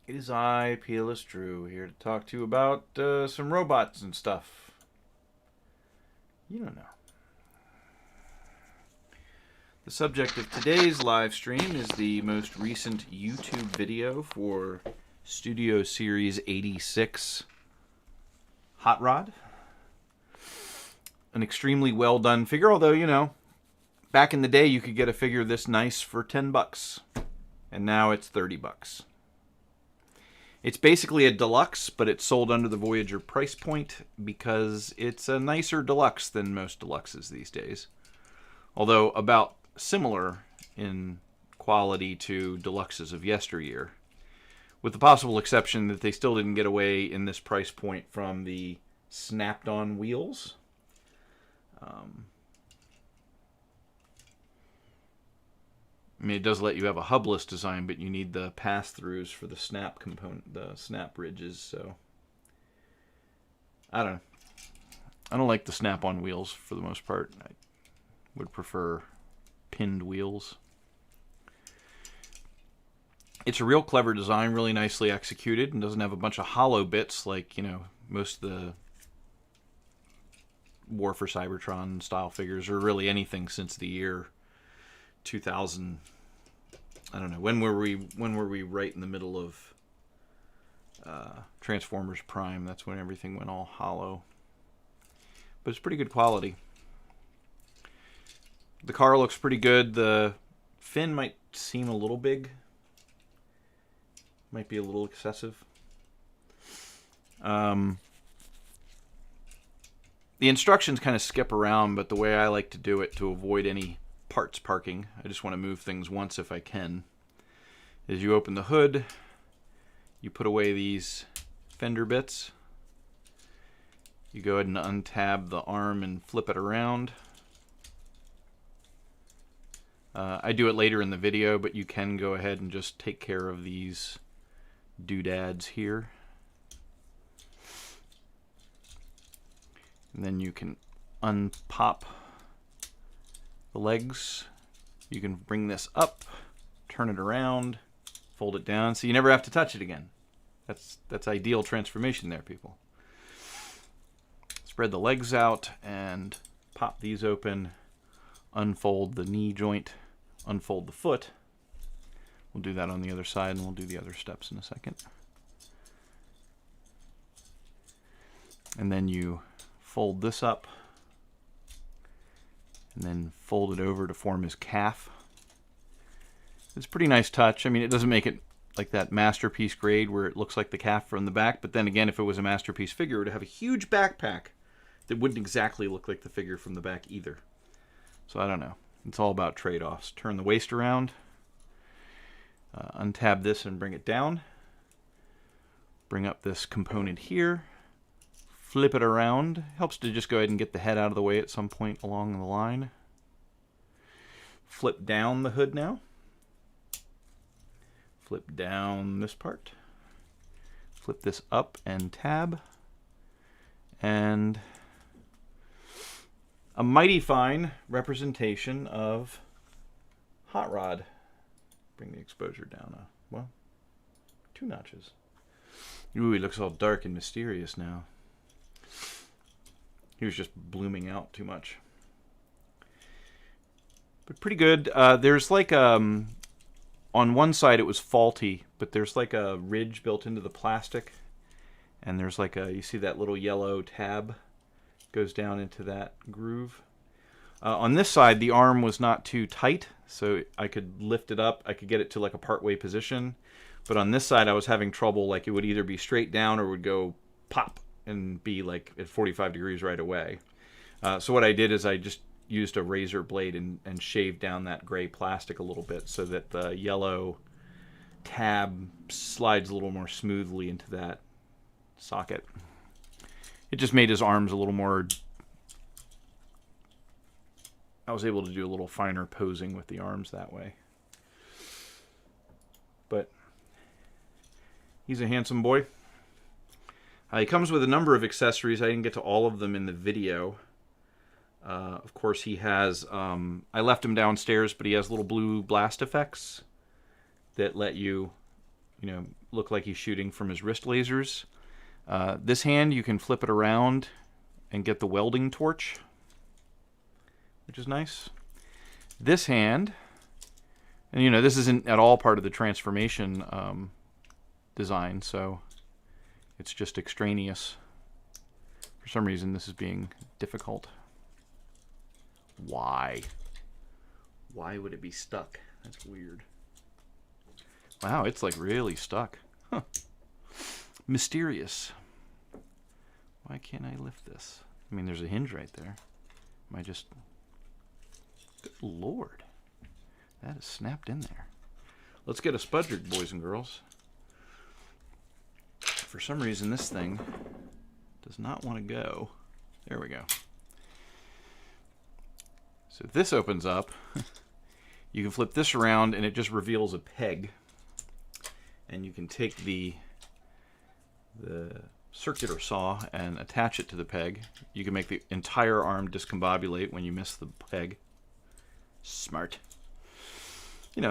It is I, Peerless Drew, here to talk to you about some robots and stuff. You don't know. The subject of today's live stream is the most recent YouTube video for Studio Series 86 Hot Rod. An extremely well done figure, although, you know, back in the day you could get a figure this nice for $10, and now it's $30. It's basically a deluxe, but it's sold under the Voyager price point because it's a nicer deluxe than most deluxes these days. Although about similar in quality to deluxes of yesteryear. With the possible exception that they still didn't get away in this price point from the snapped-on wheels. I mean, it does let you have a hubless design, but you need the pass-throughs for the snap component, the snap ridges, so I don't know. I don't like the snap-on wheels for the most part. I would prefer pinned wheels. It's a real clever design, really nicely executed, and doesn't have a bunch of hollow bits like, you know, most of the War for Cybertron style figures, or really anything since the year 2000. I don't know, when were we right in the middle of Transformers Prime? That's when everything went all hollow, but it's pretty good quality. The car looks pretty good. The fin might seem a little big, might be a little excessive. The instructions kind of skip around, but the way I like to do it to avoid any parts parking, I just want to move things once if I can, is you open the hood, you put away these fender bits, you go ahead and untab the arm and flip it around. I do it later in the video, but you can go ahead and just take care of these doodads here. And then you can unpop the legs. You can bring this up, turn it around, fold it down, so you never have to touch it again. That's ideal transformation there, people. Spread the legs out and pop these open, unfold the knee joint, unfold the foot. We'll do that on the other side, and we'll do the other steps in a second. And then you fold this up, and then fold it over to form his calf. It's a pretty nice touch. I mean, it doesn't make it like that masterpiece grade where it looks like the calf from the back, but then again, if it was a masterpiece figure, it would have a huge backpack that wouldn't exactly look like the figure from the back either. So I don't know. It's all about trade-offs. Turn the waist around, untab this and bring it down. Bring up this component here. Flip it around. Helps to just go ahead and get the head out of the way at some point along the line. Flip down the hood now. Flip down this part. Flip this up and tab. And a mighty fine representation of Hot Rod. Bring the exposure down, well, 2 notches. Ooh, he looks all dark and mysterious now. He was just blooming out too much. But pretty good. There's like, on one side it was faulty, but there's like a ridge built into the plastic. And there's like you see that little yellow tab goes down into that groove. On this side, the arm was not too tight, so I could lift it up. I could get it to like a partway position. But on this side, I was having trouble. Like it would either be straight down or would go pop and be like at 45 degrees right away. So what I did is I just used a razor blade and shaved down that gray plastic a little bit so that the yellow tab slides a little more smoothly into that socket. It just made his arms a little more... I was able to do a little finer posing with the arms that way. But he's a handsome boy. He comes with a number of accessories. I didn't get to all of them in the video. Of course, he has... I left him downstairs, but he has little blue blast effects that let you look like he's shooting from his wrist lasers. This hand, you can flip it around and get the welding torch, which is nice. This hand, and this isn't at all part of the transformation design, so it's just extraneous. For some reason, this is being difficult. Why? Why would it be stuck? That's weird. Wow, it's like really stuck. Huh. Mysterious. Why can't I lift this? I mean, there's a hinge right there. Am I just... Good Lord. That is snapped in there. Let's get a spudger, boys and girls. For some reason, this thing does not want to go. There we go. So if this opens up, you can flip this around and it just reveals a peg. And you can take the circular saw and attach it to the peg. You can make the entire arm discombobulate when you miss the peg. Smart.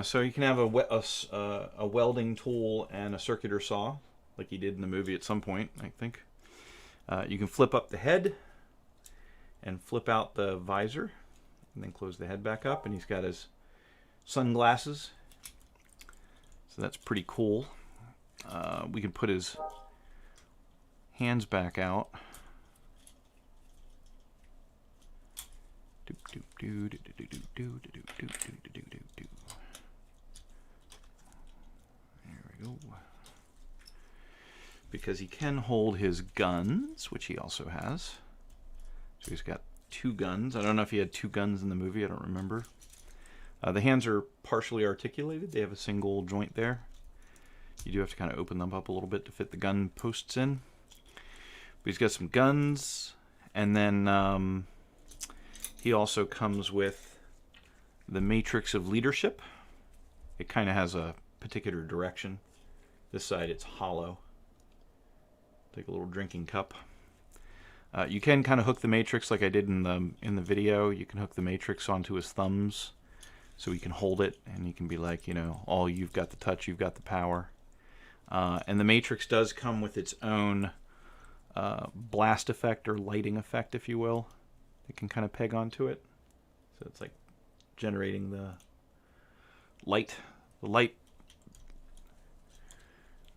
So you can have a welding tool and a circular saw, like he did in the movie at some point, I think. You can flip up the head and flip out the visor, and then close the head back up, and he's got his sunglasses. So that's pretty cool. We can put his hands back out. There we go. Because he can hold his guns, which he also has. So he's got 2 guns. I don't know if he had 2 guns in the movie. I don't remember. The hands are partially articulated. They have a single joint there. You do have to kind of open them up a little bit to fit the gun posts in. But he's got some guns. And then he also comes with the Matrix of Leadership. It kind of has a particular direction. This side, it's hollow. Take a little drinking cup. You can kind of hook the Matrix like I did in the video. You can hook the Matrix onto his thumbs so he can hold it, and he can be like, oh, you've got the touch, you've got the power. And the Matrix does come with its own blast effect or lighting effect, if you will. It can kind of peg onto it. So it's like generating the light. The light,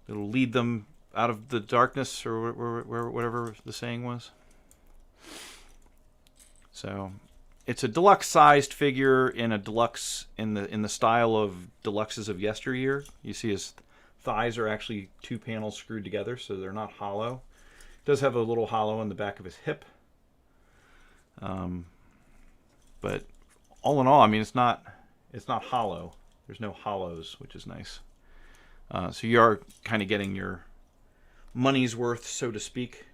it'll lead them out of the darkness, or whatever the saying was. So it's a deluxe-sized figure in the style of deluxes of yesteryear. You see his thighs are actually 2 panels screwed together, so they're not hollow. It does have a little hollow in the back of his hip. But all in all, I mean, it's not hollow. There's no hollows, which is nice. So you are kind of getting your money's worth, so to speak.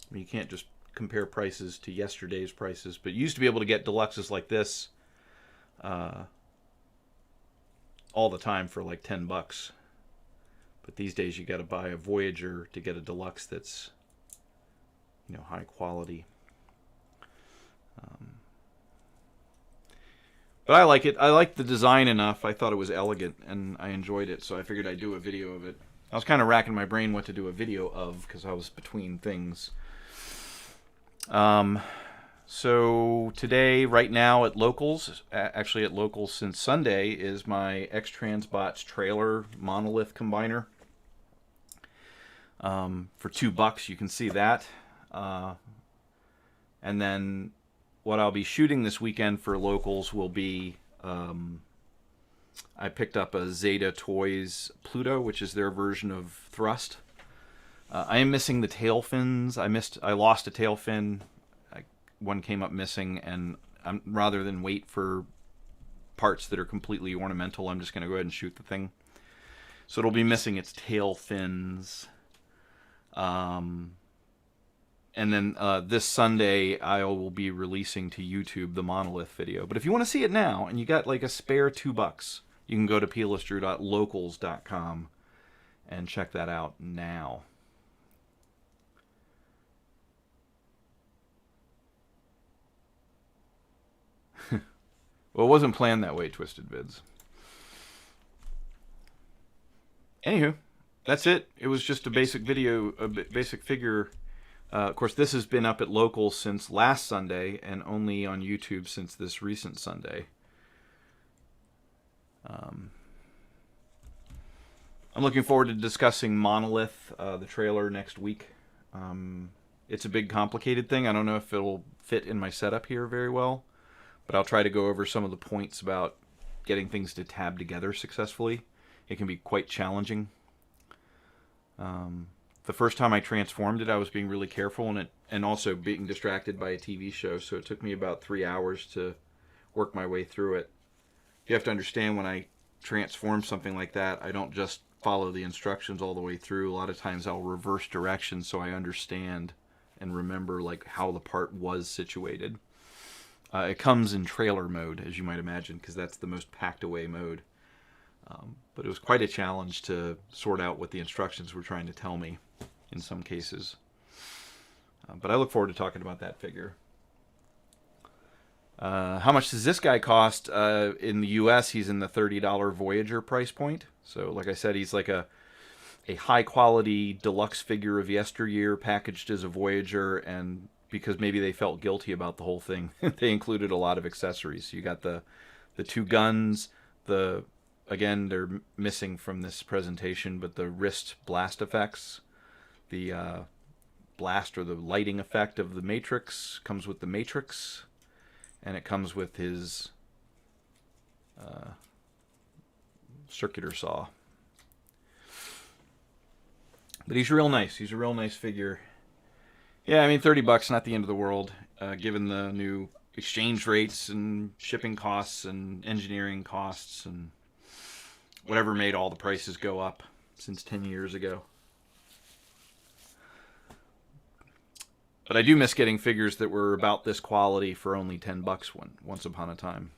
I mean, you can't just compare prices to yesterday's prices, but you used to be able to get deluxes like this all the time for like $10. But these days you got to buy a Voyager to get a deluxe that's high quality. But I like it. I like the design enough. I thought it was elegant and I enjoyed it, so I figured I'd do a video of it. I was kind of racking my brain what to do a video of because I was between things. So today, right now at Locals, actually at Locals since Sunday, is my X-Transbots trailer monolith combiner. For $2, you can see that. And then what I'll be shooting this weekend for Locals will be, I picked up a Zeta Toys Pluto, which is their version of Thrust. I am missing the tail fins. I lost a tail fin. One came up missing, and rather than wait for parts that are completely ornamental, I'm just going to go ahead and shoot the thing. So it'll be missing its tail fins. And then this Sunday, I will be releasing to YouTube the monolith video. But if you want to see it now, and you got like a spare $2, you can go to plistrew.locals.com and check that out now. Well, it wasn't planned that way, Twisted Vids. Anywho, that's it. It was just a basic video, a basic figure. Of course, this has been up at local since last Sunday and only on YouTube since this recent Sunday. I'm looking forward to discussing Monolith, the trailer, next week. It's a big, complicated thing. I don't know if it'll fit in my setup here very well, but I'll try to go over some of the points about getting things to tab together successfully. It can be quite challenging. The first time I transformed it, I was being really careful and also being distracted by a TV show, so it took me about 3 hours to work my way through it. You have to understand, when I transform something like that, I don't just follow the instructions all the way through. A lot of times I'll reverse directions so I understand and remember like how the part was situated. It comes in trailer mode, as you might imagine, because that's the most packed away mode. But it was quite a challenge to sort out what the instructions were trying to tell me in some cases. But I look forward to talking about that figure. How much does this guy cost? In the US, he's in the $30 Voyager price point. So like I said, he's like a high quality deluxe figure of yesteryear packaged as a Voyager, and because maybe they felt guilty about the whole thing, they included a lot of accessories. You got the two guns, again, they're missing from this presentation, but the wrist blast effects, the blast or the lighting effect of the Matrix comes with the Matrix, and it comes with his circular saw. But he's real nice. He's a real nice figure. Yeah, I mean, $30, not the end of the world, given the new exchange rates and shipping costs and engineering costs and whatever made all the prices go up since 10 years ago. But I do miss getting figures that were about this quality for only $10 once upon a time.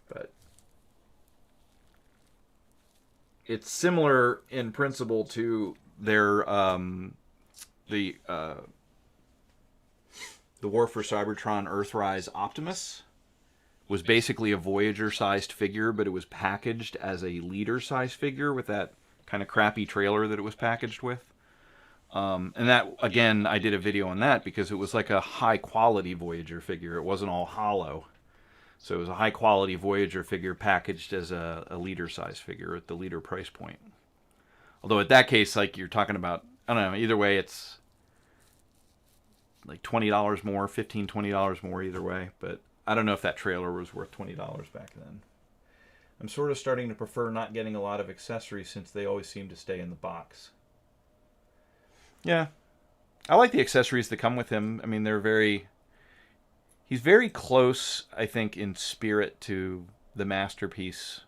But it's similar in principle to their the War for Cybertron Earthrise Optimus. Was basically a Voyager-sized figure, but it was packaged as a Leader-sized figure with that kind of crappy trailer that it was packaged with. And that, again, I did a video on that because it was like a high-quality Voyager figure. It wasn't all hollow. So it was a high-quality Voyager figure packaged as a Leader-sized figure at the Leader price point. Although at that case, like you're talking about, I don't know, either way it's like $20 more, $15, $20 more either way, but I don't know if that trailer was worth $20 back then. I'm sort of starting to prefer not getting a lot of accessories since they always seem to stay in the box. Yeah. I like the accessories that come with him. I mean, he's very close, I think, in spirit to the Masterpiece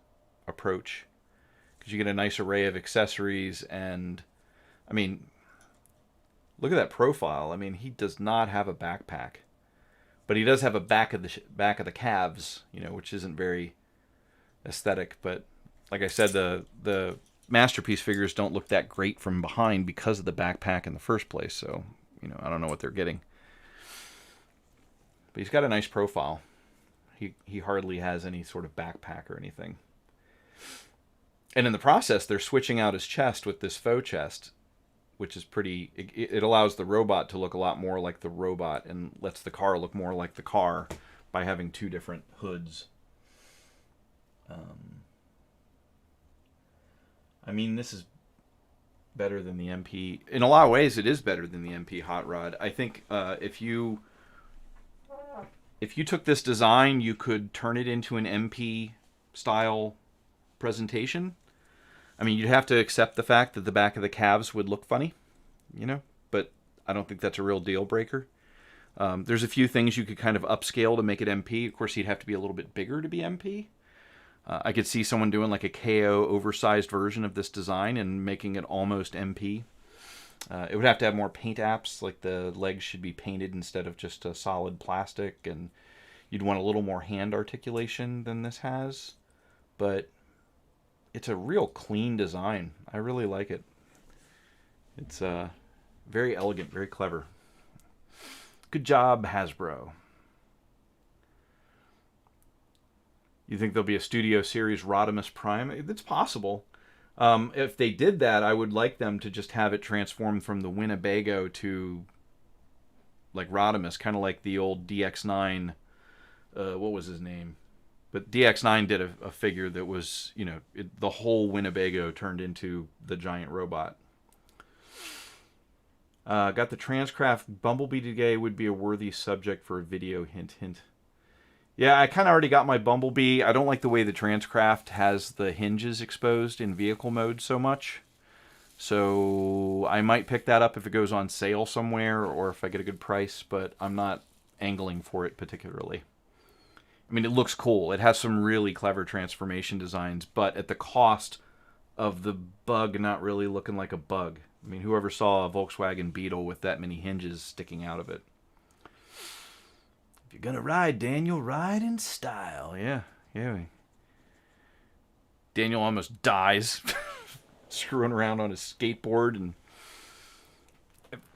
approach. Because you get a nice array of accessories and, I mean, look at that profile. I mean, he does not have a backpack. But he does have a back of the calves, which isn't very aesthetic. But like I said, the Masterpiece figures don't look that great from behind because of the backpack in the first place. So, I don't know what they're getting. But he's got a nice profile. He hardly has any sort of backpack or anything. And in the process, they're switching out his chest with this faux chest, which is pretty. It allows the robot to look a lot more like the robot and lets the car look more like the car by having two different hoods. I mean, this is better than the MP. In a lot of ways, it is better than the MP Hot Rod. I think if you took this design, you could turn it into an MP style presentation. I mean, you'd have to accept the fact that the back of the calves would look funny, but I don't think that's a real deal breaker. There's a few things you could kind of upscale to make it MP. Of course, he'd have to be a little bit bigger to be MP. I could see someone doing like a KO oversized version of this design and making it almost MP. It would have to have more paint apps, like the legs should be painted instead of just a solid plastic, and you'd want a little more hand articulation than this has. But it's a real clean design. I really like it. It's very elegant, very clever. Good job, Hasbro. You think there'll be a studio series Rodimus Prime? It's possible. If they did that, I would like them to just have it transformed from the Winnebago to like Rodimus, kind of like the old DX9. What was his name? But DX9 did a figure that was, the whole Winnebago turned into the giant robot. Got the Transcraft Bumblebee today. Would be a worthy subject for a video. Hint, hint. Yeah, I kind of already got my Bumblebee. I don't like the way the Transcraft has the hinges exposed in vehicle mode so much. So I might pick that up if it goes on sale somewhere or if I get a good price, but I'm not angling for it particularly. I mean, it looks cool. It has some really clever transformation designs, but at the cost of the bug not really looking like a bug. I mean, whoever saw a Volkswagen Beetle with that many hinges sticking out of it? If you're gonna ride, Daniel, ride in style. Yeah. Daniel almost dies screwing around on his skateboard. And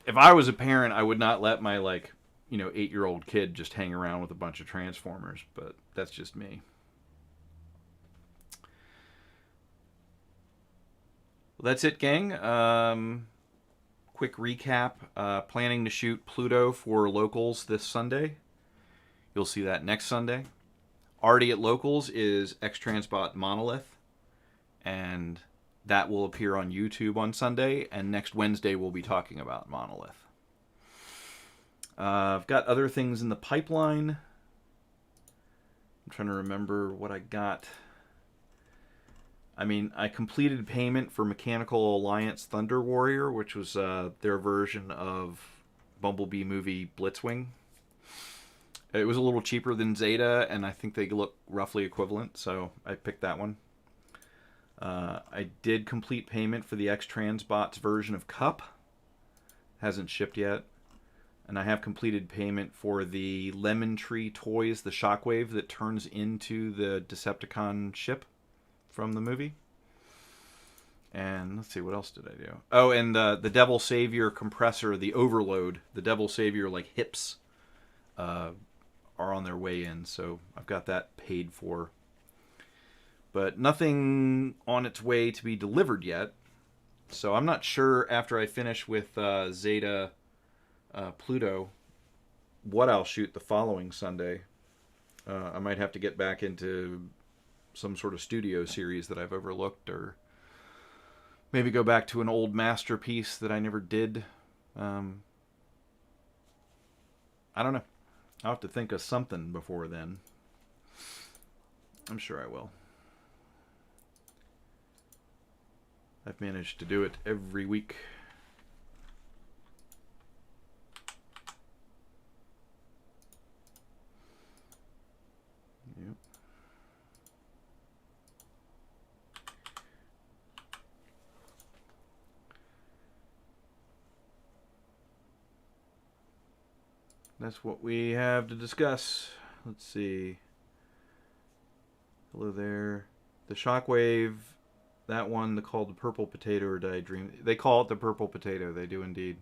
if I was a parent, I would not let my 8-year-old kid just hang around with a bunch of Transformers, but that's just me. Well, that's it, gang. Quick recap. Planning to shoot Pluto for Locals this Sunday. You'll see that next Sunday. Already at Locals is X-Transbot Monolith, and that will appear on YouTube on Sunday, and next Wednesday we'll be talking about Monolith. I've got other things in the pipeline. I'm trying to remember what I got. I mean, I completed payment for Mechanical Alliance Thunder Warrior, which was their version of Bumblebee movie Blitzwing. It was a little cheaper than Zeta, and I think they look roughly equivalent, so I picked that one. I did complete payment for the X-Transbots version of Cup. Hasn't shipped yet. And I have completed payment for the Lemon Tree toys, the Shockwave that turns into the Decepticon ship from the movie. And let's see, what else did I do? Oh, and the Devil Savior compressor, the Overload, the Devil Savior hips are on their way in, so I've got that paid for. But nothing on its way to be delivered yet. So I'm not sure after I finish with Zeta Pluto what I'll shoot the following Sunday. I might have to get back into some sort of studio series that I've overlooked, or maybe go back to an old masterpiece that I never did. I don't know. I'll have to think of something before then. I'm sure I will. I've managed to do it every week. Yep. That's what we have to discuss. Let's see. Hello there. The Shockwave, that one, they called the Purple Potato, or did I dream? They call it the Purple Potato. They do indeed.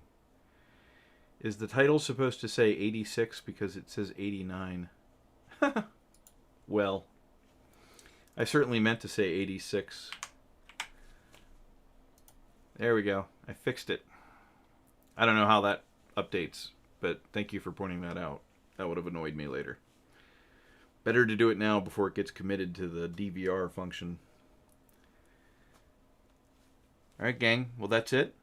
Is the title supposed to say 86 because it says 89? Well, I certainly meant to say 86. There we go. I fixed it. I don't know how that updates, but thank you for pointing that out. That would have annoyed me later. Better to do it now before it gets committed to the DVR function. Alright, gang. Well, that's it.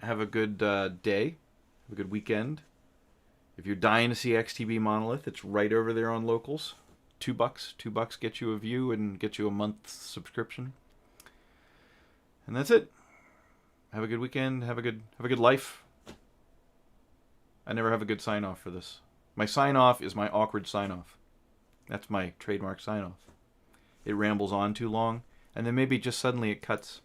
Have a good day. Have a good weekend. If you're dying to see XTB Monolith, it's right over there on Locals. $2. $2 gets you a view and gets you a month's subscription. And that's it. Have a good weekend. Have a good life. I never have a good sign-off for this. My sign-off is my awkward sign-off. That's my trademark sign-off. It rambles on too long, and then maybe just suddenly it cuts.